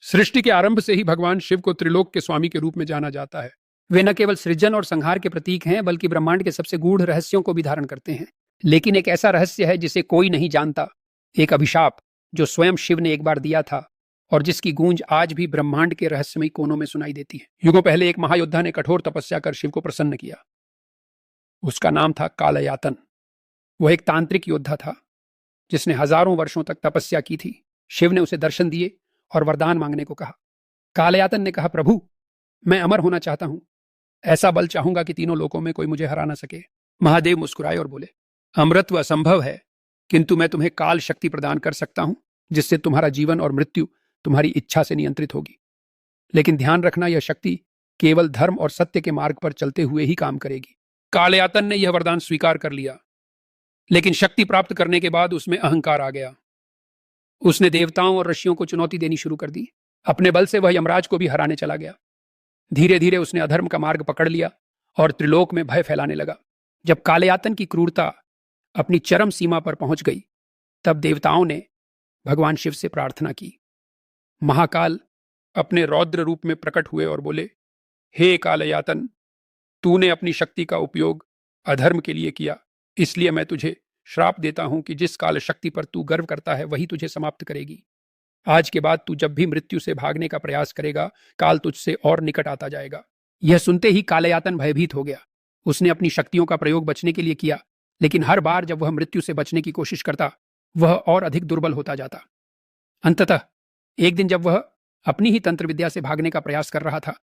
सृष्टि के आरंभ से ही भगवान शिव को त्रिलोक के स्वामी के रूप में जाना जाता है। वे न केवल सृजन और संहार के प्रतीक हैं, बल्कि ब्रह्मांड के सबसे गूढ़ रहस्यों को भी धारण करते हैं। लेकिन एक ऐसा रहस्य है जिसे कोई नहीं जानता, एक अभिशाप जो स्वयं शिव ने एक बार दिया था और जिसकी गूंज आज भी ब्रह्मांड के रहस्यमयी कोनों में सुनाई देती है। युगों पहले एक महायोद्धा ने कठोर तपस्या कर शिव को प्रसन्न किया। उसका नाम था कालयातन। वह एक तांत्रिक योद्धा था जिसने हजारों वर्षों तक तपस्या की थी। शिव ने उसे दर्शन दिए और वरदान मांगने को कहा। कालयातन ने कहा, प्रभु, मैं अमर होना चाहता हूं। ऐसा बल चाहूंगा कि तीनों लोकों में कोई मुझे हरा ना सके। महादेव मुस्कुराए और बोले, अमरत्व असंभव है, किंतु मैं तुम्हें काल शक्ति प्रदान कर सकता हूं, जिससे तुम्हारा जीवन और मृत्यु तुम्हारी इच्छा से नियंत्रित होगी। लेकिन ध्यान रखना, यह शक्ति केवल धर्म और सत्य के मार्ग पर चलते हुए ही काम करेगी। कालयातन ने यह वरदान स्वीकार कर लिया, लेकिन शक्ति प्राप्त करने के बाद उसमें अहंकार आ गया। उसने देवताओं और ऋषियों को चुनौती देनी शुरू कर दी। अपने बल से वह यमराज को भी हराने चला गया। धीरे धीरे उसने अधर्म का मार्ग पकड़ लिया और त्रिलोक में भय फैलाने लगा। जब कालयातन की क्रूरता अपनी चरम सीमा पर पहुंच गई, तब देवताओं ने भगवान शिव से प्रार्थना की। महाकाल अपने रौद्र रूप में प्रकट हुए और बोले, हे कालयातन, तूने अपनी शक्ति का उपयोग अधर्म के लिए किया, इसलिए मैं तुझे श्राप देता हूं कि जिस काल शक्ति पर तू गर्व करता है वही तुझे समाप्त करेगी। आज के बाद तू जब भी मृत्यु से भागने का प्रयास करेगा, काल तुझसे और निकट आता जाएगा। यह सुनते ही कालयातन भयभीत हो गया। उसने अपनी शक्तियों का प्रयोग बचने के लिए किया, लेकिन हर बार जब वह मृत्यु से बचने की कोशिश करता, वह और अधिक दुर्बल होता जाता। अंततः एक दिन जब वह अपनी ही तंत्र विद्या से भागने का प्रयास कर रहा था,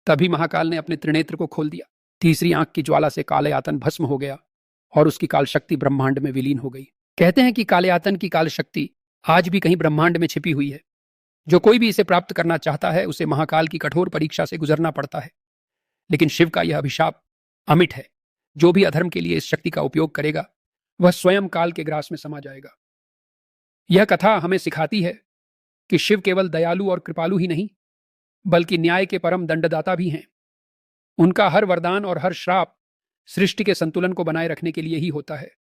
तभी महाकाल ने अपने त्रिनेत्र को खोल दिया। तीसरी आंख की ज्वाला से कालयातन भस्म हो गया और उसकी काल शक्ति ब्रह्मांड में विलीन हो गई। कहते हैं कि कालयातन की काल शक्ति आज भी कहीं ब्रह्मांड में छिपी हुई है। जो कोई भी इसे प्राप्त करना चाहता है, उसे महाकाल की कठोर परीक्षा से गुजरना पड़ता है। लेकिन शिव का यह अभिशाप अमिट है। जो भी अधर्म के लिए इस शक्ति का उपयोग करेगा, वह स्वयं काल के ग्रास में समा जाएगा। यह कथा हमें सिखाती है कि शिव केवल दयालु और कृपालु ही नहीं, बल्कि न्याय के परम दंडदाता भी हैं। उनका हर वरदान और हर श्राप सृष्टि के संतुलन को बनाए रखने के लिए ही होता है।